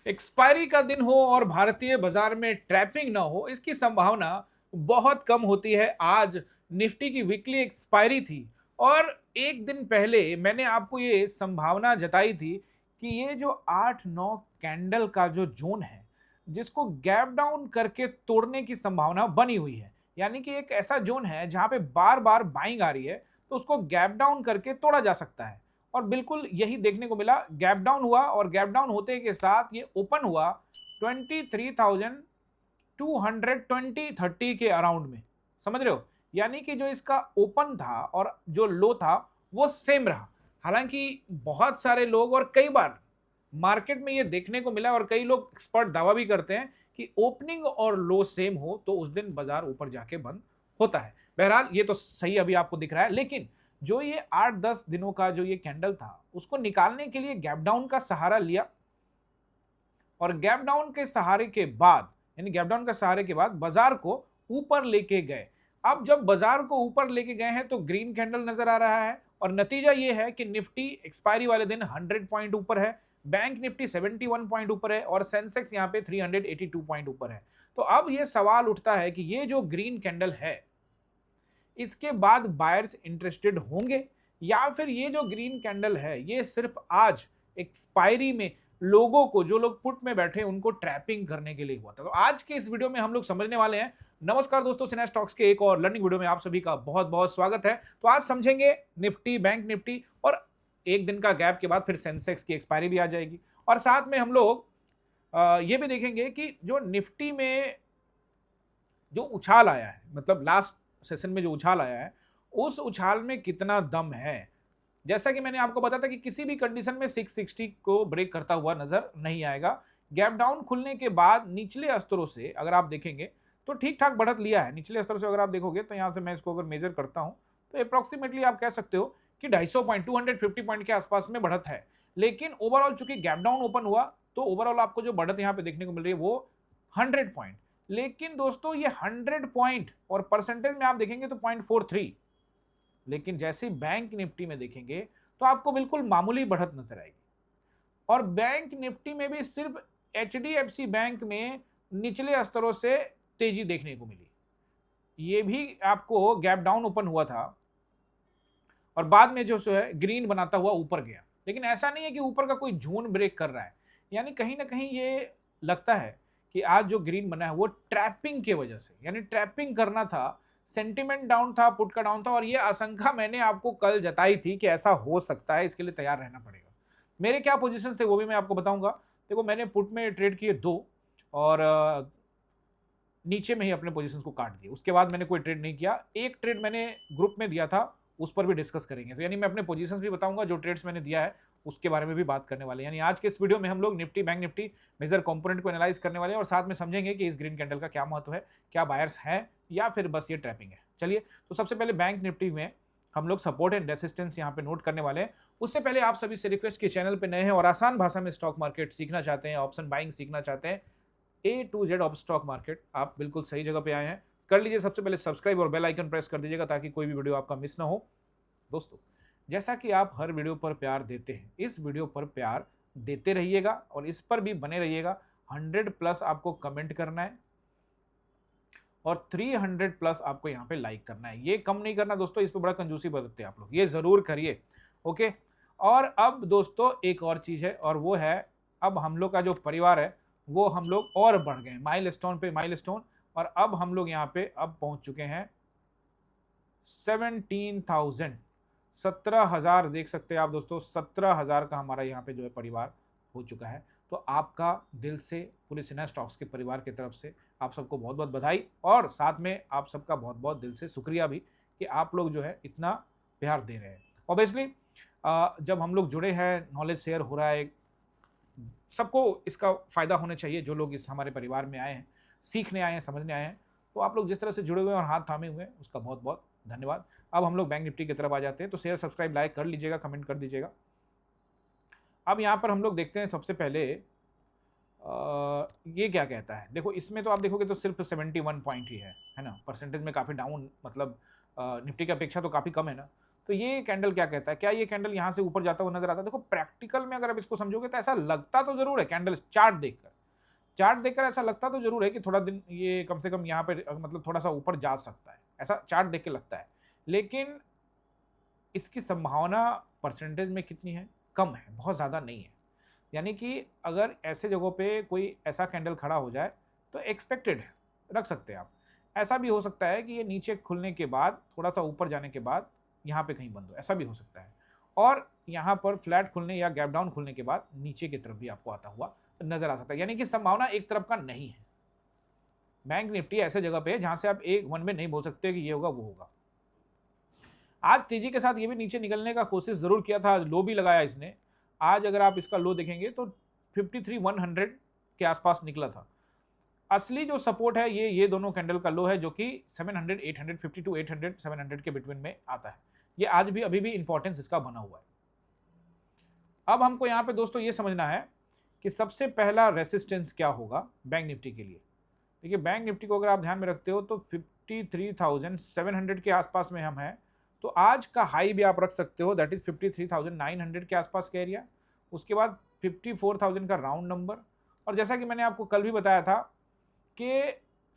Expiry का दिन हो और भारतीय बाजार में ट्रैपिंग ना हो, इसकी संभावना बहुत कम होती है। आज निफ्टी की वीकली एक्सपायरी थी और एक दिन पहले मैंने आपको ये संभावना जताई थी कि ये जो 8-9 कैंडल का जो जोन है, जिसको गैप डाउन करके तोड़ने की संभावना बनी हुई है। यानी कि एक ऐसा जोन है जहां पे बार-बार बाइंग आ रही है, तो उसको गैप डाउन करके तोड़ा जा सकता है। और बिल्कुल यही देखने को मिला, गैप डाउन हुआ और गैप डाउन होते के साथ ये ओपन हुआ 23,220-30 के अराउंड में। समझ रहे हो? यानी कि जो इसका ओपन था और जो लो था वो सेम रहा। हालांकि बहुत सारे लोग और कई बार मार्केट में ये देखने को मिला और कई लोग एक्सपर्ट दावा भी करते हैं कि ओपनिंग और लो सेम हो तो उस दिन बाजार ऊपर जाके बंद होता है। बहरहाल ये तो सही अभी आपको दिख रहा है, लेकिन जो ये 8-10 दिनों का जो ये कैंडल था, उसको निकालने के लिए गैप डाउन का सहारा लिया और गैप डाउन के सहारे के बाद, यानी गैप डाउन के सहारे के बाद बाजार को ऊपर लेके गए। अब जब बाजार को ऊपर लेके गए हैं तो ग्रीन कैंडल नजर आ रहा है और नतीजा ये है कि निफ्टी एक्सपायरी वाले दिन 100 पॉइंट ऊपर है, बैंक निफ्टी 71 पॉइंट ऊपर है और सेंसेक्स यहां पे 382 पॉइंट ऊपर है। तो अब ये सवाल उठता है कि ये जो ग्रीन कैंडल है, इसके बाद बायर्स इंटरेस्टेड होंगे या फिर ये जो ग्रीन कैंडल है ये सिर्फ आज एक्सपायरी में लोगों को, जो लोग पुट में बैठे उनको ट्रैपिंग करने के लिए हुआ था। तो आज के इस वीडियो में हम लोग समझने वाले हैं। नमस्कार दोस्तों, सिन्हा स्टॉक्स के एक और लर्निंग वीडियो में आप सभी का बहुत बहुत स्वागत है। तो आज समझेंगे निफ्टी, बैंक निफ्टी और एक दिन का गैप के बाद फिर सेंसेक्स की एक्सपायरी भी आ जाएगी और साथ में हम लोग ये भी देखेंगे कि जो निफ्टी में जो उछाल आया है, मतलब लास्ट सेशन में जो उछाल आया है, उस उछाल में कितना दम है। जैसा कि मैंने आपको बताया था कि किसी भी कंडीशन में 660 को ब्रेक करता हुआ नजर नहीं आएगा। गैप डाउन खुलने के बाद निचले स्तरों से अगर आप देखेंगे तो ठीक ठाक बढ़त लिया है। निचले स्तर से अगर आप देखोगे तो यहां से मैं इसको अगर मेजर करता हूं तो अप्रोक्सीमेटली आप कह सकते हो कि 250 पॉइंट, 250 पॉइंट के आसपास में बढ़त है। लेकिन ओवरऑल चूंकि गैप डाउन ओपन हुआ तो ओवरऑल आपको जो बढ़त यहां पे देखने को मिल रही है वो 100 पॉइंट। लेकिन दोस्तों ये 100 पॉइंट और परसेंटेज में आप देखेंगे तो 0.43, लेकिन जैसे ही बैंक निफ्टी में देखेंगे तो आपको बिल्कुल मामूली बढ़त नजर आएगी। और बैंक निफ्टी में भी सिर्फ एचडीएफसी बैंक में निचले स्तरों से तेजी देखने को मिली। ये भी आपको गैप डाउन ओपन हुआ था और बाद में जो है ग्रीन बनाता हुआ ऊपर गया। लेकिन ऐसा नहीं है कि ऊपर का कोई जोन ब्रेक कर रहा है, यानी कहीं ना कहीं ये लगता है कि आज जो ग्रीन बना है वो ट्रैपिंग के वजह से, यानी ट्रैपिंग करना था। सेंटिमेंट डाउन था, पुट का डाउन था और ये आशंका मैंने आपको कल जताई थी कि ऐसा हो सकता है, इसके लिए तैयार रहना पड़ेगा। मेरे क्या पोजीशन थे वो भी मैं आपको बताऊंगा। देखो मैंने पुट में ट्रेड किए 2 और नीचे में ही अपने पोजीशंस को काट दिया। उसके बाद मैंने कोई ट्रेड नहीं किया। एक ट्रेड मैंने ग्रुप में दिया था, उस पर भी डिस्कस करेंगे। तो यानी मैं अपने पोजीशंस भी बताऊंगा, जो ट्रेड्स मैंने दिया है उसके बारे में भी बात करने वाले हैं। यानी आज के इस वीडियो में हम लोग Nifty, bank Nifty major component को एनालाइज करने वाले हैं और साथ में समझेंगे कि इस ग्रीन कैंडल का क्या महत्व है, क्या बायर्स हैं या फिर बस ये ट्रैपिंग है। चलिए, तो सबसे पहले बैंक निफ्टी में हम लोग सपोर्ट एंड रेसिस्टेंस यहाँ पे नोट करने वाले हैं। उससे पहले आप सभी से रिक्वेस्ट कि चैनल पे नए हैं और आसान भाषा में स्टॉक मार्केट सीखना चाहते हैं, ऑप्शन बाइंग सीखना चाहते हैं, A to Z of stock market, आप बिल्कुल सही जगह पे आए हैं। कर लीजिए सबसे पहले सब्सक्राइब और बेल आइकन प्रेस कर दीजिएगा ताकि कोई भी वीडियो आपका मिस ना हो। दोस्तों, जैसा कि आप हर वीडियो पर प्यार देते हैं, इस वीडियो पर प्यार देते रहिएगा और इस पर भी बने रहिएगा। 100 प्लस आपको कमेंट करना है और 300 प्लस आपको यहाँ पे लाइक करना है। ये कम नहीं करना दोस्तों, इस पर बड़ा कंजूसी बरतते हैं आप लोग, ये जरूर करिए। ओके, और अब दोस्तों एक और चीज है और वो है, अब हम लोग का जो परिवार है वो हम लोग और बढ़ गए माइलस्टोन पे माइलस्टोन। और अब हम लोग यहाँ पे अब पहुंच चुके हैं 17,000, 17,000 देख सकते हैं आप दोस्तों। 17,000 का हमारा यहाँ पे जो है परिवार हो चुका है। तो आपका दिल से पूरे सिन्हा स्टॉक्स के परिवार की तरफ से आप सबको बहुत बहुत बधाई और साथ में आप सबका बहुत बहुत दिल से शुक्रिया भी कि आप लोग जो है इतना प्यार दे रहे हैं। ऑब्वियसली जब हम लोग जुड़े हैं, नॉलेज शेयर हो रहा है, सबको इसका फायदा होना चाहिए। जो लोग इस हमारे परिवार में आए हैं, सीखने आए हैं, समझने आए हैं, तो आप लोग जिस तरह से जुड़े हुए हैं और हाथ थामे हुए हैं उसका बहुत बहुत धन्यवाद। अब हम लोग बैंक निफ्टी की तरफ आ जाते हैं। तो शेयर, सब्सक्राइब, लाइक कर लीजिएगा, कमेंट कर दीजिएगा। अब यहाँ पर हम लोग देखते हैं सबसे पहले ये क्या कहता है। देखो इसमें तो आप देखोगे तो सिर्फ 71 पॉइंट ही है ना। परसेंटेज में काफ़ी डाउन, मतलब निफ्टी की अपेक्षा तो काफ़ी कम है ना। तो ये कैंडल क्या कहता है, क्या ये कैंडल यहाँ से ऊपर जाता हुआ नजर आता है? देखो प्रैक्टिकल में अगर आप इसको समझोगे तो ऐसा लगता तो जरूर है, कैंडल चार्ट देखकर ऐसा लगता तो जरूर है कि थोड़ा दिन ये कम से कम यहाँ पे मतलब थोड़ा सा ऊपर जा सकता है, ऐसा चार्ट देख के लगता है। लेकिन इसकी संभावना परसेंटेज में कितनी है? कम है, बहुत ज़्यादा नहीं है। यानी कि अगर ऐसे जगहों पे कोई ऐसा कैंडल खड़ा हो जाए तो एक्सपेक्टेड है, रख सकते हैं आप। ऐसा भी हो सकता है कि ये नीचे खुलने के बाद थोड़ा सा ऊपर जाने के बाद यहाँ पे कहीं बंद हो, ऐसा भी हो सकता है। और यहाँ पर फ्लैट खुलने या गैप डाउन खुलने के बाद नीचे की तरफ भी आपको आता हुआ नजर आ सकता है। यानी कि संभावना एक तरफ का नहीं है। बैंक निफ्टी ऐसे जगह पे है जहां से आप एक वन में नहीं बोल सकते कि ये होगा वो होगा। आज तेजी के साथ ये भी नीचे निकलने का कोशिश जरूर किया था, आज लो भी लगाया इसने। आज अगर आप इसका लो देखेंगे तो 53,100 के आसपास निकला था। असली जो सपोर्ट है ये दोनों कैंडल का लो है, जो कि 700 800 52 800 700 के बिटवीन में आता है। ये आज भी अभी भी इंपॉर्टेंस इसका बना हुआ है। अब हमको यहाँ पे दोस्तों ये समझना है कि सबसे पहला रेसिस्टेंस क्या होगा बैंक निफ्टी के लिए। देखिए बैंक निफ्टी को अगर आप ध्यान में रखते हो तो 53,700 के आसपास में हम हैं। तो आज का हाई भी आप रख सकते हो, दैट इज 53,900 के आसपास का एरिया। उसके बाद 54,000 का राउंड नंबर। और जैसा कि मैंने आपको कल भी बताया था कि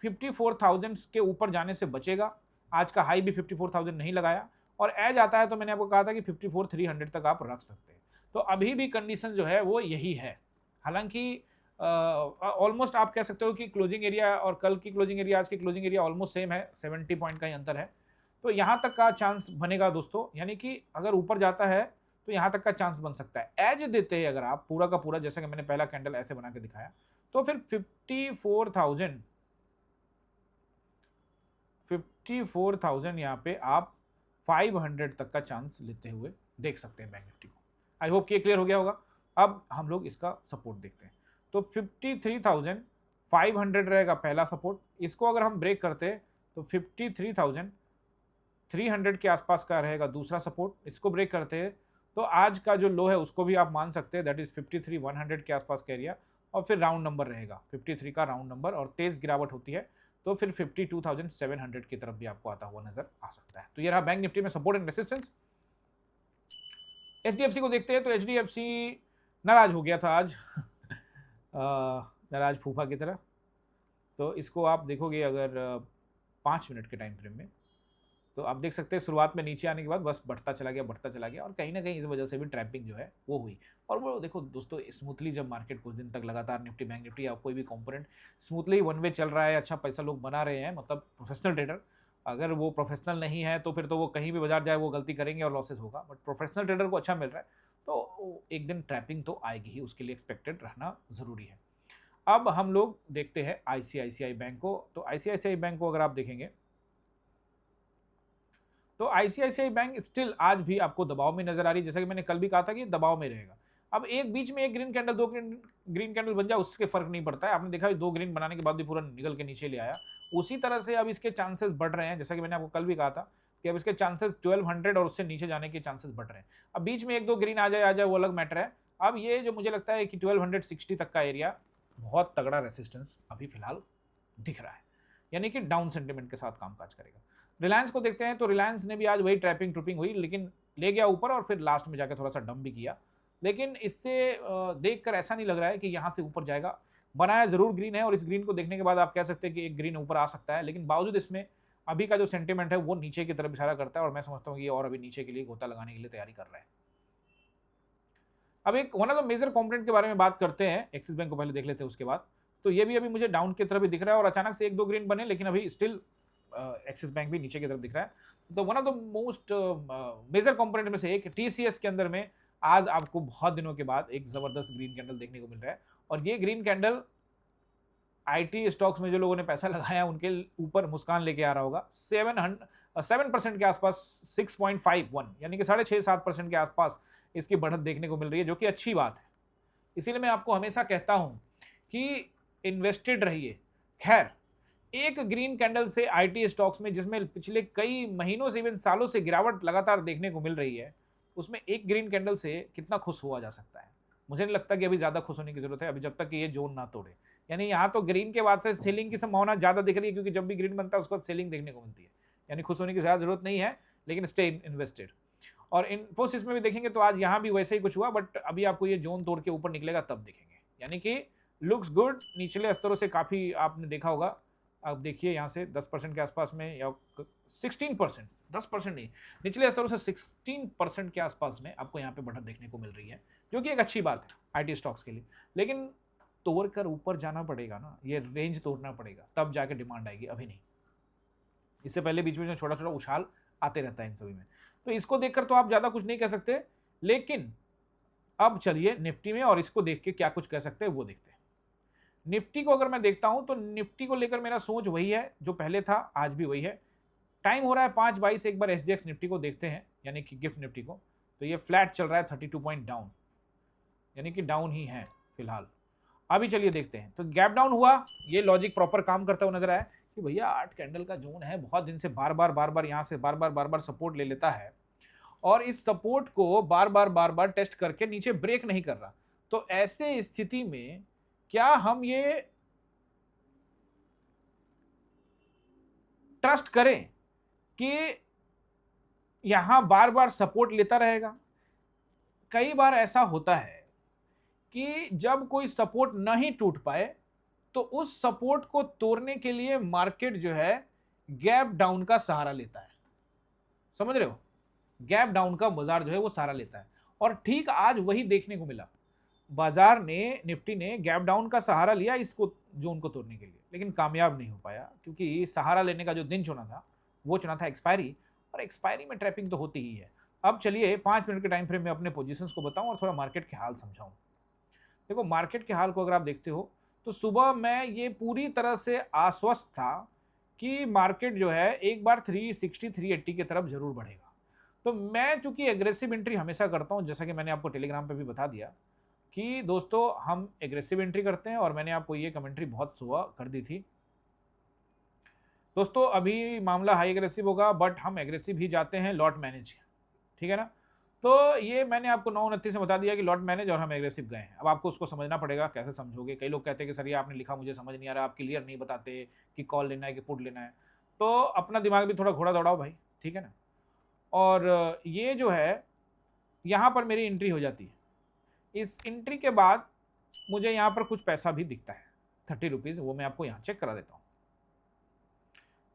54,000 के ऊपर जाने से बचेगा। आज का हाई भी 54,000 नहीं लगाया, और एज आता है तो मैंने आपको कहा था कि 54,300 तक आप रख सकते हैं। तो अभी भी कंडीशन जो है वो यही है। हालांकि ऑलमोस्ट आप कह सकते हो कि क्लोजिंग एरिया और कल की क्लोजिंग एरिया आज की क्लोजिंग एरिया ऑलमोस्ट सेम है, 70 पॉइंट का ही अंतर है। तो यहाँ तक का चांस बनेगा दोस्तों, यानी कि अगर ऊपर जाता है तो यहाँ तक का चांस बन सकता है। एज देते हैं अगर आप पूरा का पूरा, जैसा कि मैंने पहला कैंडल ऐसे बना के दिखाया, तो फिर 54,000 यहाँ पे आप 500 तक का चांस लेते हुए देख सकते हैं बैंक निफ्टी को। आई होप कि क्लियर हो गया होगा। अब हम लोग इसका सपोर्ट देखते हैं। तो 53,500 रहेगा पहला सपोर्ट। इसको अगर हम ब्रेक करते हैं तो 53,300 के आसपास का रहेगा दूसरा सपोर्ट। इसको ब्रेक करते हैं तो आज का जो लो है उसको भी आप मान सकते हैं, दैट इज 53,100 के आसपास का एरिया। और फिर राउंड नंबर रहेगा 53 का राउंड नंबर, और तेज गिरावट होती है तो फिर 52,700 की तरफ भी आपको आता हुआ नजर आ सकता है। तो ये रहा बैंक निफ्टी में सपोर्ट एंड रेसिस्टेंस। एचडीएफसी को देखते हैं तो एचडीएफसी नाराज हो गया था आज नाराज फूफा की तरह। तो इसको आप देखोगे अगर 5 मिनट के टाइम फ्रेम में, तो आप देख सकते हैं शुरुआत में नीचे आने के बाद बस बढ़ता चला गया, और कहीं ना कहीं इस वजह से भी ट्रैपिंग जो है वो हुई। और वो देखो दोस्तों, स्मूथली जब मार्केट कुछ दिन तक लगातार निफ्टी बैंक निफ्टी या कोई भी कंपोनेंट स्मूथली वन वे चल रहा है, अच्छा पैसा लोग बना रहे हैं, मतलब प्रोफेशनल ट्रेडर। अगर वो प्रोफेशनल नहीं है तो फिर तो वो कहीं भी बाजार जाए वो गलती करेंगे और लॉसेस होगा, बट प्रोफेशनल ट्रेडर को अच्छा मिल रहा है तो एक दिन ट्रैपिंग तो आएगी ही, उसके लिए एक्सपेक्टेड रहना जरूरी है। अब हम लोग देखते हैं आईसीआईसीआई बैंक को। तो आईसीआईसीआई बैंक को अगर आप देखेंगे तो आईसीआईसीआई बैंक स्टिल आज भी आपको दबाव में नजर आ रही है, जैसा कि मैंने कल भी कहा था कि दबाव में रहेगा। अब एक बीच में एक ग्रीन कैंडल, दो ग्रीन कैंडल बन जाए उसके फर्क नहीं पड़ता है। आपने देखा दो ग्रीन बनाने के बाद भी पूरा निकल के नीचे ले आया। उसी तरह से अब इसके चांसेस बढ़ रहे हैं, जैसा कि मैंने आपको कल भी कहा था कि अब इसके चांसेस 1200 और उससे नीचे जाने के चांसेस बढ़ रहे हैं। अब बीच में एक दो ग्रीन आ जाए वो अलग मैटर है। अब ये जो मुझे लगता है कि 1260 तक का एरिया बहुत तगड़ा रेसिस्टेंस अभी फिलहाल दिख रहा है, यानी कि डाउन सेंटिमेंट के साथ कामकाज करेगा। रिलायंस को देखते हैं तो रिलायंस ने भी आज वही ट्रैपिंग हुई, लेकिन ले गया ऊपर और फिर लास्ट में जाकर थोड़ा सा डंप भी किया। लेकिन इससे देखकर ऐसा नहीं लग रहा है कि यहाँ से ऊपर जाएगा। बनाया जरूर ग्रीन है, और इस ग्रीन को देखने के बाद आप कह सकते हैं कि एक ग्रीन ऊपर आ सकता है, लेकिन बावजूद इसमें अभी का जो सेंटीमेंट है वो नीचे की तरफ इशारा करता है, और मैं समझता हूँ कि ये और अभी नीचे के लिए गोता लगाने के लिए तैयारी कर रहा है। अब एक one of the major component के बारे में बात करते हैं, एक्सिस बैंक को पहले देख लेते हैं उसके बाद। तो ये भी अभी मुझे डाउन की तरफ ही दिख रहा है, और अचानक से एक दो ग्रीन बने, लेकिन अभी स्टिल एक्सिस बैंक भी नीचे की तरफ दिख रहा है। तो one of the most major component में से एक टीसीएस के अंदर में आज आपको बहुत दिनों के बाद एक जबरदस्त ग्रीन कैंडल देखने को मिल रहा है। और ये ग्रीन कैंडल आईटी स्टॉक्स में जो लोगों ने पैसा लगाया उनके ऊपर मुस्कान लेके आ रहा होगा। 7% के आसपास 6.51 यानी कि 6.5-7% के आसपास इसकी बढ़त देखने को मिल रही है, जो कि अच्छी बात है। इसीलिए मैं आपको हमेशा कहता हूं कि इन्वेस्टेड रहिए। खैर, एक ग्रीन कैंडल से आईटी स्टॉक्स में, जिसमें पिछले कई महीनों से इवन सालों से गिरावट लगातार देखने को मिल रही है, उसमें एक ग्रीन कैंडल से कितना खुश हुआ जा सकता है? मुझे नहीं लगता कि अभी ज्यादा खुश होने की जरूरत है, अभी जब तक कि ये जोन ना तोड़े। यानी यहाँ तो ग्रीन के बाद से सेलिंग की संभावना ज्यादा दिख रही है, क्योंकि जब भी ग्रीन बनता है उसके बाद सेलिंग देखने को मिलती है। यानी खुश होने की ज्यादा जरूरत नहीं है, लेकिन स्टे इन्वेस्टेड। और इन्फोसिस में भी देखेंगे तो आज यहाँ भी वैसे ही कुछ हुआ, बट अभी आपको ये जोन तोड़ के ऊपर निकलेगा तब देखेंगे, यानी कि लुक्स गुड। निचले स्तरों से काफ़ी आपने देखा होगा, आप देखिए यहाँ से 10% के आसपास में या 16%, 10% नहीं, निचले स्तरों से 16% के आसपास में आपको यहाँ पे बढ़त देखने को मिल रही है, जो कि एक अच्छी बात है आईटी स्टॉक्स के लिए। लेकिन तोड़ कर ऊपर जाना पड़ेगा ना, ये रेंज तोड़ना पड़ेगा, तब जाके डिमांड आएगी, अभी नहीं। इससे पहले बीच बीच में छोटा छोटा उछाल आते रहता है इन सभी में, तो इसको देखकर तो आप ज़्यादा कुछ नहीं कह सकते। लेकिन अब चलिए निफ्टी में, और इसको देख के क्या कुछ कह सकते हैं वो देखते हैं। निफ्टी को अगर मैं देखता हूं तो निफ्टी को लेकर मेरा सोच वही है जो पहले था, आज भी वही है। टाइम हो रहा है 5:22, एक बार एसजीएक्स निफ्टी को देखते हैं, यानी कि गिफ्ट निफ्टी को। तो ये फ्लैट चल रहा है 32 पॉइंट डाउन, यानी कि डाउन ही है फिलहाल। अभी चलिए देखते हैं, तो गैप डाउन हुआ, ये लॉजिक प्रॉपर काम करता हुआ नजर आया कि भैया 8 कैंडल का जोन है, बहुत दिन से बार बार यहाँ से बार बार सपोर्ट ले लेता है, और इस सपोर्ट को बार बार टेस्ट करके नीचे ब्रेक नहीं कर रहा। तो ऐसे स्थिति में क्या हम ये ट्रस्ट करें कि यहां बार बार सपोर्ट लेता रहेगा? कई बार ऐसा होता है कि जब कोई सपोर्ट नहीं टूट पाए तो उस सपोर्ट को तोड़ने के लिए मार्केट जो है गैप डाउन का सहारा लेता है। समझ रहे हो? गैप डाउन का बाजार जो है वो सहारा लेता है, और ठीक आज वही देखने को मिला। बाजार ने, निफ्टी ने गैप डाउन का सहारा लिया इसको, जोन को तोड़ने के लिए, लेकिन कामयाब नहीं हो पाया, क्योंकि सहारा लेने का जो दिन चुना था वो चुना था एक्सपायरी, और एक्सपायरी में ट्रैपिंग तो होती ही है। अब चलिए 5 मिनट के टाइम फ्रेम में अपने पोजीशंस को बताऊं और थोड़ा मार्केट के हाल समझाऊं। देखो मार्केट के हाल को अगर आप देखते हो तो सुबह मैं ये पूरी तरह से आश्वस्त था कि मार्केट जो है एक बार 360 380 की तरफ जरूर बढ़ेगा। तो मैं चूंकि एग्रेसिव एंट्री हमेशा करता हूं, जैसा कि मैंने आपको टेलीग्राम पे भी बता दिया कि दोस्तों हम एग्रेसिव एंट्री करते हैं, और मैंने आपको ये कमेंट्री बहुत सुबह कर दी थी। दोस्तों अभी मामला हाई एग्रेसिव होगा, बट हम एग्रेसिव ही जाते हैं लॉट मैनेज, ठीक है ना। तो ये मैंने आपको 9:29 में बता दिया कि लॉट मैनेज, और हम एग्रेसिव गए हैं। अब आपको उसको समझना पड़ेगा, कैसे समझोगे। कई लोग कहते हैं कि सर ये आपने लिखा मुझे समझ नहीं आ रहा, आप क्लियर नहीं बताते कि कॉल लेना है कि पुट लेना है। तो अपना दिमाग भी थोड़ा घोड़ा दौड़ाओ भाई, ठीक है ना। और ये जो है यहाँ पर मेरी एंट्री हो जाती है। इस एंट्री के बाद मुझे यहाँ पर कुछ पैसा भी दिखता है 30 रुपीज़, वो मैं आपको यहाँ चेक करा देता हूँ।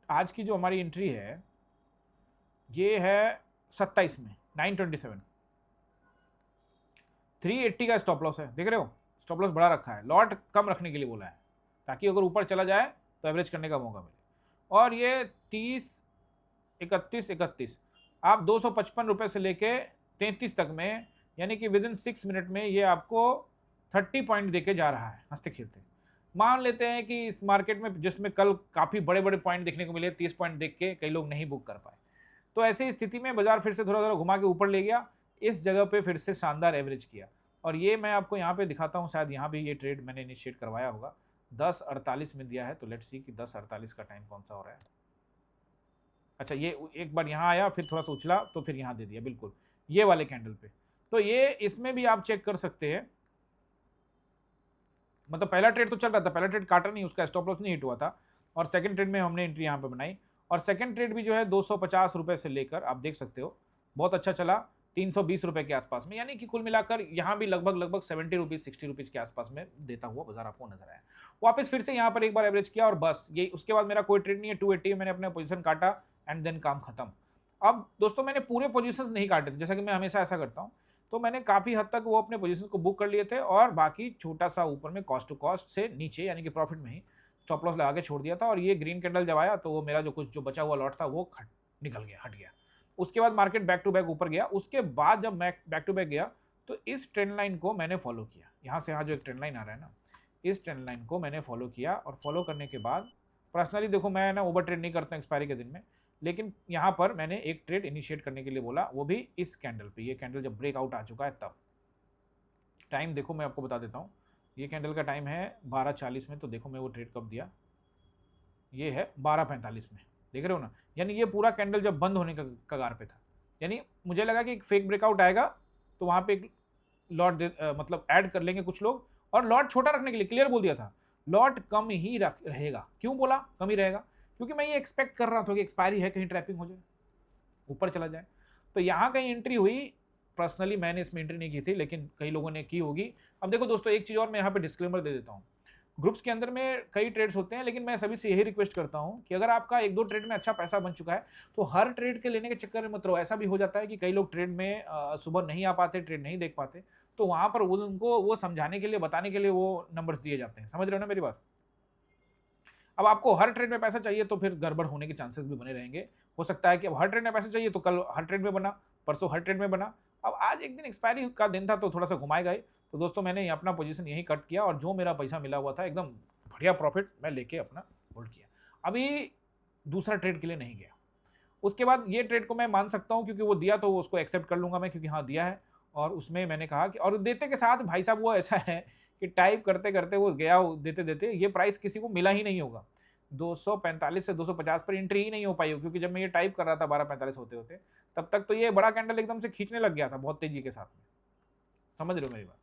आज की जो हमारी एंट्री है ये है 27 में 927, 380 का स्टॉप लॉस है, देख रहे हो। स्टॉप लॉस बड़ा रखा है, लॉट कम रखने के लिए बोला है, ताकि अगर ऊपर चला जाए तो एवरेज करने का मौका मिले। और ये 30 31 आप 255 रुपये से लेके 33 तक में, यानी कि विद इन 6 मिनट में ये आपको 30 पॉइंट देके जा रहा है हंसते खेलते। मान लेते हैं कि इस मार्केट में जिसमें कल काफ़ी बड़े बड़े पॉइंट देखने को मिले, 30 पॉइंट देख के कई लोग नहीं बुक कर पाए, तो ऐसी स्थिति में बाजार फिर से थोड़ा थोड़ा घुमा के ऊपर ले गया, इस जगह पे फिर से शानदार एवरेज किया। और ये मैं आपको यहाँ पे दिखाता हूँ, शायद यहाँ भी ये ट्रेड मैंने इनिशिएट करवाया होगा। 10:48 में दिया है, तो लेट्स सी कि 10:48 का टाइम कौन सा हो रहा है। अच्छा, ये एक बार यहाँ आया, फिर थोड़ा सा उछला, तो फिर यहाँ दे दिया, बिल्कुल ये वाले कैंडल पे। तो ये इसमें भी आप चेक कर सकते हैं, मतलब पहला ट्रेड तो चल रहा था, पहला ट्रेड काटा नहीं, उसका स्टॉप लॉस नहीं हिट हुआ था, और सेकंड ट्रेड में हमने एंट्री यहाँ पे बनाई। और सेकंड ट्रेड भी जो है 250 रुपए से लेकर आप देख सकते हो बहुत अच्छा चला 320 रुपए के आसपास में, यानी कि कुल मिलाकर यहाँ भी लगभग 70 रुपीज 60 रुपीज के आसपास में देता हुआ बाजार आपको नजर आया। वापस फिर से यहाँ पर एक बार एवरेज किया, और बस ये, उसके बाद मेरा कोई ट्रेड नहीं है। 280 मैंने अपने पोजीशन काटा एंड देन काम खत्म। अब दोस्तों मैंने पूरे पोजीशन नहीं काटे थे, जैसा कि मैं हमेशा ऐसा करता हूँ, तो मैंने काफी हद तक वो अपने पोजीशन को बुक कर लिए थे, और बाकी छोटा सा ऊपर में कॉस्ट टू कॉस्ट से नीचे यानी कि प्रॉफिट में ही स्टॉप लॉस लगा के छोड़ दिया था। और ये ग्रीन कैंडल जब आया तो वो मेरा जो बचा हुआ लॉट था वो निकल गया, हट गया। उसके बाद मार्केट बैक टू बैक ऊपर गया। उसके बाद जब मैं बैक टू बैक गया तो इस ट्रेंड लाइन को मैंने फॉलो किया, यहाँ से यहाँ जो एक ट्रेंड लाइन आ रहा है ना, इस ट्रेंड लाइन को मैंने फॉलो किया। और फॉलो करने के बाद पर्सनली देखो, मैं ना ओवर ट्रेड नहीं करता एक्सपायरी के दिन में, लेकिन यहाँ पर मैंने एक ट्रेड इनिशिएट करने के लिए बोला, वो भी इस कैंडल पे। ये कैंडल जब ब्रेकआउट आ चुका है तब। टाइम देखो मैं आपको बता देता हूँ, ये कैंडल का टाइम है 12:40 में, तो देखो मैं वो ट्रेड कब दिया, ये है 12:45 में, देख रहे हो ना। यानी ये पूरा कैंडल जब बंद होने का कगार पे था, यानी मुझे लगा कि एक फेक ब्रेकआउट आएगा तो वहाँ पे एक लॉट मतलब ऐड कर लेंगे कुछ लोग, और लॉट छोटा रखने के लिए क्लियर बोल दिया था, लॉट कम ही रहेगा। क्यों बोला कम ही रहेगा? क्योंकि मैं ये एक्सपेक्ट कर रहा था कि एक्सपायरी है, कहीं ट्रैपिंग हो जाए, ऊपर चला जाए। तो यहाँ कहीं एंट्री हुई, पर्सनली मैंने इसमें एंट्री नहीं की थी, लेकिन कई लोगों ने की होगी। अब देखो दोस्तों, एक चीज़ और मैं यहाँ पे डिस्क्लेमर दे देता हूँ, ग्रुप्स के अंदर में कई ट्रेड्स होते हैं, लेकिन मैं सभी से यही रिक्वेस्ट करता हूं कि अगर आपका एक दो ट्रेड में अच्छा पैसा बन चुका है तो हर ट्रेड के लेने के चक्कर में मत रहो। ऐसा भी हो जाता है कि कई लोग ट्रेड में सुबह नहीं आ पाते, ट्रेड नहीं देख पाते, तो वहां पर उनको वो समझाने के लिए, बताने के लिए वो नंबर्स दिए जाते हैं। समझ रहे हो ना मेरी बात? अब आपको हर ट्रेड में पैसा चाहिए तो फिर गड़बड़ होने के चांसेस भी बने रहेंगे। हो सकता है कि अब हर ट्रेड में पैसा चाहिए तो कल हर ट्रेड में बना, परसों हर ट्रेड में बना, अब आज एक दिन एक्सपायरी का दिन था तो थोड़ा सा घुमाएगा ही। तो दोस्तों मैंने अपना पोजीशन यही कट किया और जो मेरा पैसा मिला हुआ था एकदम बढ़िया प्रॉफिट मैं लेके अपना होल्ड किया। अभी दूसरा ट्रेड के लिए नहीं गया। उसके बाद ये ट्रेड को मैं मान सकता हूँ क्योंकि वो दिया तो उसको एक्सेप्ट कर लूंगा मैं, क्योंकि हाँ दिया है। और उसमें मैंने कहा कि, और देते के साथ भाई साहब वो ऐसा है कि टाइप करते करते वो गया, देते देते ये प्राइस किसी को मिला ही नहीं होगा। 245 से 250 पर एंट्री ही नहीं हो पाई हो, क्योंकि जब मैं ये टाइप कर रहा था 12:45 होते होते, तब तक तो ये बड़ा कैंडल एकदम से खींचने लग गया था बहुत तेजी के साथ में। समझ रहे हो मेरी बात?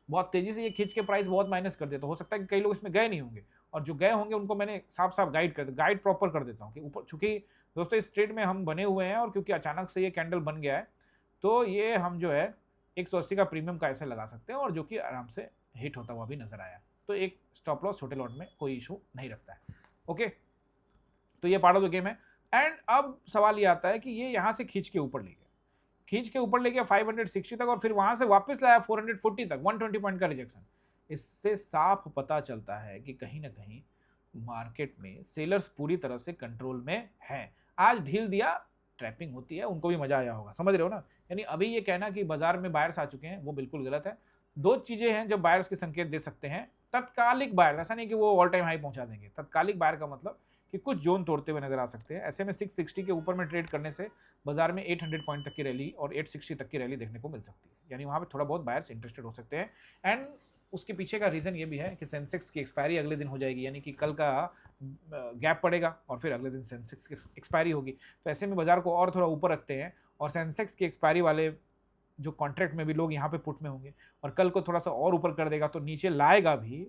बहुत तेजी से ये खींच के प्राइस बहुत माइनस कर दिया। तो हो सकता है कि कई लोग इसमें गए नहीं होंगे, और जो गए होंगे उनको मैंने साफ साफ गाइड प्रॉपर कर देता हूँ कि ऊपर, चूंकि दोस्तों इस ट्रेड में हम बने हुए हैं और क्योंकि अचानक से ये कैंडल बन गया है, तो ये हम जो है 180 का प्रीमियम का ऐसे लगा सकते हैं, और जो कि आराम से हिट होता हुआ भी नजर आया। तो एक स्टॉप लॉस छोटे लॉट में कोई इशू नहीं रखता है। ओके, तो ये पार्ट ऑफ द गेम है। एंड अब सवाल ये आता है कि ये यहां से खींच के ऊपर ले गया, खींच के ऊपर ले गया 560 तक, और फिर वहां से वापस लाया 440 तक, 120 पॉइंट का रिजेक्शन। इससे साफ पता चलता है कि कहीं ना कहीं मार्केट में सेलर्स पूरी तरह से कंट्रोल में हैं। आज ढील दिया, ट्रैपिंग होती है, उनको भी मजा आया होगा। समझ रहे हो ना? यानी अभी ये कहना कि बाजार में बायर्स आ चुके हैं वो बिल्कुल गलत है। दो चीजें हैं जब बायर्स के संकेत दे सकते हैं। तत्कालिक बायर्स, ऐसा नहीं कि वो ऑल टाइम हाई पहुंचा देंगे। तत्कालिक बायर का मतलब कि कुछ जोन तोड़ते हुए नजर आ सकते हैं। ऐसे में 660 के ऊपर में ट्रेड करने से बाजार में 800 पॉइंट तक की रैली और 860 तक की रैली देखने को मिल सकती है। यानी वहां पे थोड़ा बहुत बायर्स इंटरेस्टेड हो सकते हैं। एंड उसके पीछे का रीजन ये भी है कि सेंसेक्स की एक्सपायरी अगले दिन हो जाएगी, यानी कि कल का गैप पड़ेगा और फिर अगले दिन सेंसेक्स की एक्सपायरी होगी। तो ऐसे में बाजार को और थोड़ा ऊपर रखते हैं, और सेंसेक्स की एक्सपायरी वाले जो कॉन्ट्रैक्ट में भी लोग यहाँ पे पुट में होंगे, और कल को थोड़ा सा और ऊपर कर देगा तो नीचे लाएगा भी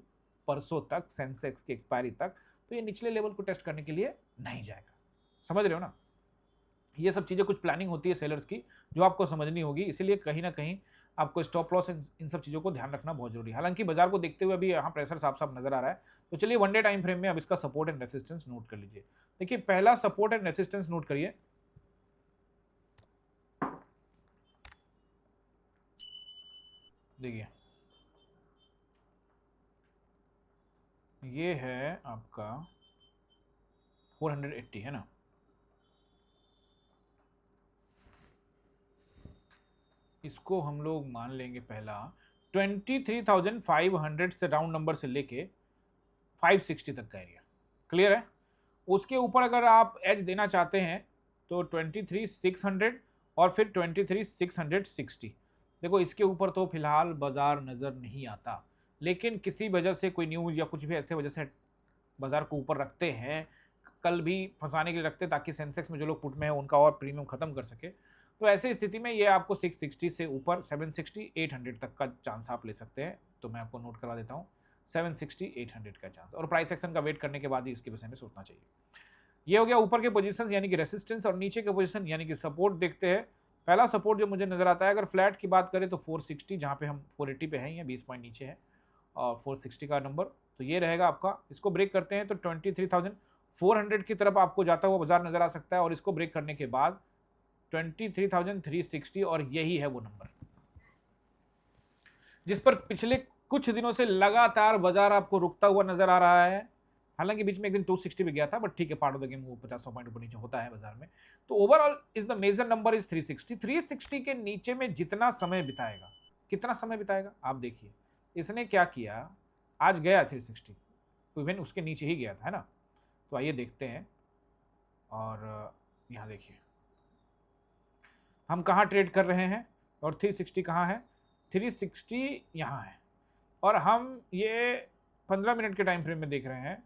परसों तक, सेंसेक्स की एक्सपायरी तक। तो ये निचले लेवल को टेस्ट करने के लिए नहीं जाएगा। समझ रहे हो ना? ये सब चीज़ें कुछ प्लानिंग होती है सेलर्स की जो आपको समझनी होगी। इसीलिए कहीं ना कहीं आपको स्टॉप लॉस इन सब चीज़ों को ध्यान रखना बहुत जरूरी है। हालांकि बाजार को देखते हुए अभी यहाँ प्रेशर साफ साफ नजर आ रहा है। तो चलिए वन डे टाइम फ्रेम में अब इसका सपोर्ट एंड रेसिस्टेंस नोट कर लीजिए। देखिए पहला सपोर्ट एंड रेसिस्टेंस नोट करिए। देखिए ये है आपका 480 है ना, इसको हम लोग मान लेंगे पहला 23,500 से राउंड नंबर से लेके 560 तक का एरिया। क्लियर है? उसके ऊपर अगर आप एज देना चाहते हैं तो 23,600 और फिर 23,660। देखो इसके ऊपर तो फिलहाल बाजार नजर नहीं आता, लेकिन किसी वजह से कोई न्यूज या कुछ भी ऐसे वजह से बाजार को ऊपर रखते हैं, कल भी फंसाने के लिए रखते हैं ताकि सेंसेक्स में जो लोग पुट में है उनका और प्रीमियम खत्म कर सके। तो ऐसी स्थिति में ये आपको 660 से ऊपर 760 800 तक का चांस आप ले सकते हैं। तो मैं आपको नोट करवा देता हूँ 760 800 का चांस, और प्राइस एक्शन का वेट करने के बाद ही इसके विषय में सोचना चाहिए। ये हो गया ऊपर के पोजीशन यानी कि रेसिस्टेंस, और नीचे के पोजीशन यानी कि सपोर्ट देखते हैं। पहला सपोर्ट जो मुझे नजर आता है, अगर फ्लैट की बात करें तो 460, जहाँ पे हम 480 पे हैं या 20 पॉइंट नीचे है, और 460 का नंबर तो ये रहेगा आपका। इसको ब्रेक करते हैं तो 23,400 की तरफ आपको जाता हुआ बाजार नजर आ सकता है, और इसको ब्रेक करने के बाद 23,360, और यही है वो नंबर जिस पर पिछले कुछ दिनों से लगातार बाजार आपको रुकता हुआ नजर आ रहा है। हालांकि बीच में एक दिन 260 भी गया था, बट ठीक है, पार्ट ऑफ द गेम, वो 50 पॉइंट ऊपर नीचे होता है बाजार में। तो overall is the major number is 360। 360 के नीचे में जितना समय बिताएगा, कितना समय बिताएगा आप देखिए। इसने क्या किया, आज गया 360, इवन उसके नीचे ही गया था, है ना? तो आइए देखते हैं, और यहाँ देखिए हम कहाँ ट्रेड कर रहे हैं और 360 कहाँ है। 360 यहाँ है, और हम ये 15 मिनट के टाइम फ्रेम में देख रहे हैं।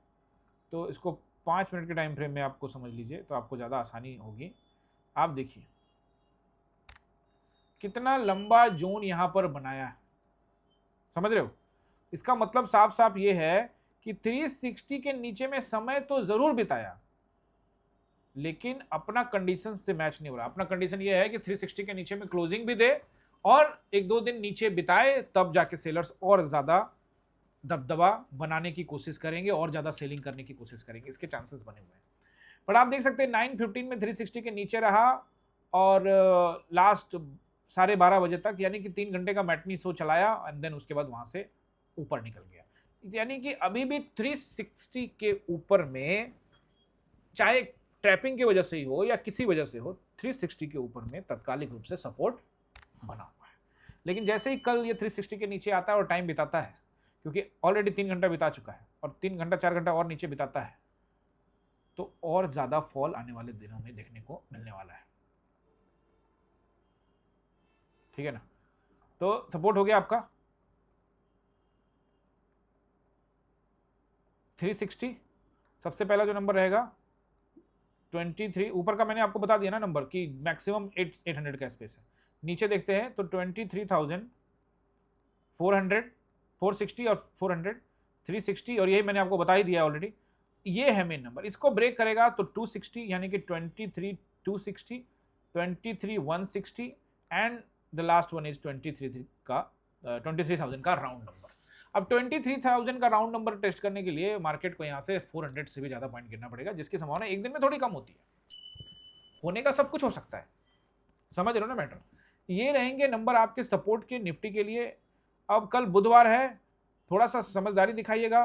तो इसको 5 मिनट के टाइम फ्रेम में आपको समझ लीजिए तो आपको ज़्यादा आसानी होगी। आप देखिए कितना लंबा जोन यहाँ पर बनाया है, समझ रहे हो? इसका मतलब साफ साफ ये है कि 360 के नीचे में समय तो जरूर बिताया, लेकिन अपना कंडीशन से मैच नहीं हो रहा। अपना कंडीशन ये है कि 360 के नीचे में क्लोजिंग भी दे और एक दो दिन नीचे बिताए, तब जाके सेलर्स और ज्यादा दबदबा बनाने की कोशिश करेंगे और ज्यादा सेलिंग करने की कोशिश करेंगे, इसके चांसेस बने हुए हैं। पर आप देख सकते हैं 9:15 में 360 के नीचे रहा और लास्ट 12:30 बजे तक, यानी कि 3 घंटे का मैटनी शो चलाया एंड देन उसके बाद वहां से ऊपर निकल गया। यानी कि अभी भी 360 के ऊपर में, चाहे ट्रैपिंग की वजह से ही हो या किसी वजह से हो, 360 के ऊपर में तात्कालिक रूप से सपोर्ट बना हुआ है। लेकिन जैसे ही कल ये 360 के नीचे आता है और टाइम बिताता है, क्योंकि ऑलरेडी 3 घंटा बिता चुका है और 3 घंटा 4 घंटा और नीचे बिताता है, तो और ज्यादा फॉल आने वाले दिनों में देखने को मिलने वाला है। ठीक है ना? तो सपोर्ट हो गया आपका 360। सबसे पहला जो नंबर रहेगा 23, ऊपर का मैंने आपको बता दिया ना नंबर कि मैक्सिमम 800 का स्पेस है। नीचे देखते हैं तो 23,400, 460 और 400, 360, और यही मैंने आपको बता ही दिया ऑलरेडी। ये है मेन नंबर, इसको ब्रेक करेगा तो 260, यानी कि 23,260, 23,160 and the last one is 23,000 का राउंड नंबर। अब 23,000 का राउंड नंबर टेस्ट करने के लिए मार्केट को यहां से 400 से भी ज्यादा पॉइंट गिरना पड़ेगा, जिसकी संभावना एक दिन में थोड़ी कम होती है। होने का सब कुछ हो सकता है, समझ रहे हो ना मैटर? ये रहेंगे नंबर आपके सपोर्ट के निफ्टी के लिए। अब कल बुधवार है, थोड़ा सा समझदारी दिखाइएगा।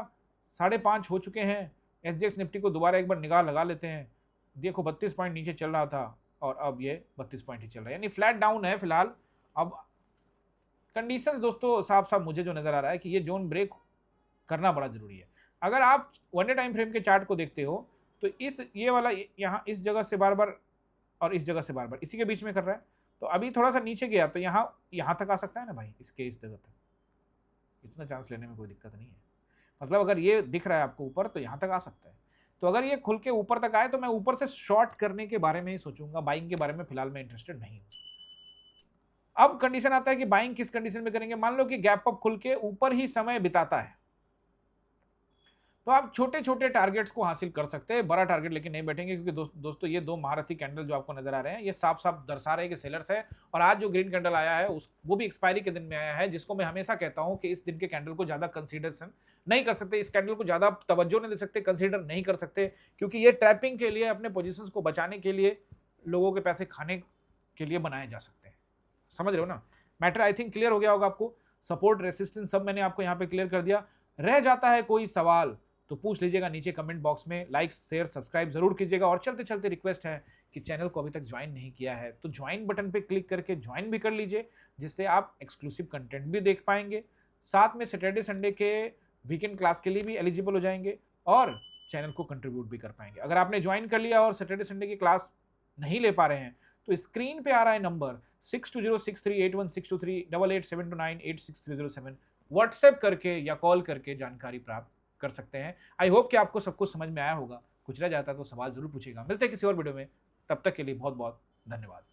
5.5 हो चुके हैं। एसजीएक्स निफ्टी को दोबारा एक बार निगाह लगा लेते हैं। देखो 32 पॉइंट नीचे चल रहा था और अब ये 32 पॉइंट ही चल रहा है, यानी फ्लैट डाउन है फिलहाल। अब कंडीशंस दोस्तों साफ साफ मुझे जो नजर आ रहा है कि ये जोन ब्रेक करना बड़ा जरूरी है। अगर आप 1 डे टाइम फ्रेम के चार्ट को देखते हो तो ये वाला यहाँ इस जगह से बार बार और इस जगह से बार बार इसी के बीच में कर रहा है। तो अभी थोड़ा सा नीचे गया तो यहाँ तक आ सकता है ना भाई, इस जगह तक इतना चांस लेने में कोई दिक्कत नहीं है। मतलब अगर ये दिख रहा है आपको ऊपर तो यहाँ तक आ सकता है। तो अगर ये खुल के ऊपर तक आए तो मैं ऊपर से शॉर्ट करने के बारे में ही सोचूंगा, बाइंग के बारे में फिलहाल मैं इंटरेस्टेड नहीं हूँ। अब कंडीशन आता है कि बाइंग किस कंडीशन में करेंगे। मान लो कि गैप अप खुल के ऊपर ही समय बिताता है तो आप छोटे छोटे टारगेट्स को हासिल कर सकते हैं, बड़ा टारगेट लेकिन नहीं बैठेंगे, क्योंकि दोस्तों ये दो महारथी कैंडल जो आपको नजर आ रहे हैं ये साफ साफ दर्शा रहे हैं कि सेलर्स है। और आज जो ग्रीन कैंडल आया है वो भी एक्सपायरी के दिन में आया है, जिसको मैं हमेशा कहता हूं कि इस दिन के कैंडल को ज्यादा कंसीडरेशन नहीं कर सकते, इस कैंडल को ज्यादा तवज्जो नहीं दे सकते, कंसीडर नहीं कर सकते, क्योंकि ये ट्रैपिंग के लिए, अपने पोजिशन को बचाने के लिए, लोगों के पैसे खाने के लिए बनाए जा सकते हैं। समझ रहे हो ना मैटर? आई थिंक क्लियर हो गया होगा आपको। सपोर्ट रेसिस्टेंस सब मैंने आपको यहाँ पे क्लियर कर दिया। रह जाता है कोई सवाल तो पूछ लीजिएगा नीचे कमेंट बॉक्स में। लाइक शेयर सब्सक्राइब जरूर कीजिएगा। और चलते चलते रिक्वेस्ट है कि चैनल को अभी तक ज्वाइन नहीं किया है तो ज्वाइन बटन पे क्लिक करके ज्वाइन भी कर लीजिए, जिससे आप एक्सक्लूसिव कंटेंट भी देख पाएंगे। साथ में सैटरडे संडे के वीकेंड क्लास के लिए भी एलिजिबल हो जाएंगे और चैनल को कंट्रीब्यूट भी कर पाएंगे। अगर आपने ज्वाइन कर लिया और सैटरडे संडे की क्लास नहीं ले पा रहे हैं तो स्क्रीन पे आ रहा है नंबर 6206381623 8872986307, व्हाट्सएप करके या कॉल करके जानकारी प्राप्त कर सकते हैं। आई होप कि आपको सब कुछ समझ में आया होगा। कुछ रह जाता है तो सवाल जरूर पूछेगा। मिलते हैं किसी और वीडियो में, तब तक के लिए बहुत बहुत धन्यवाद।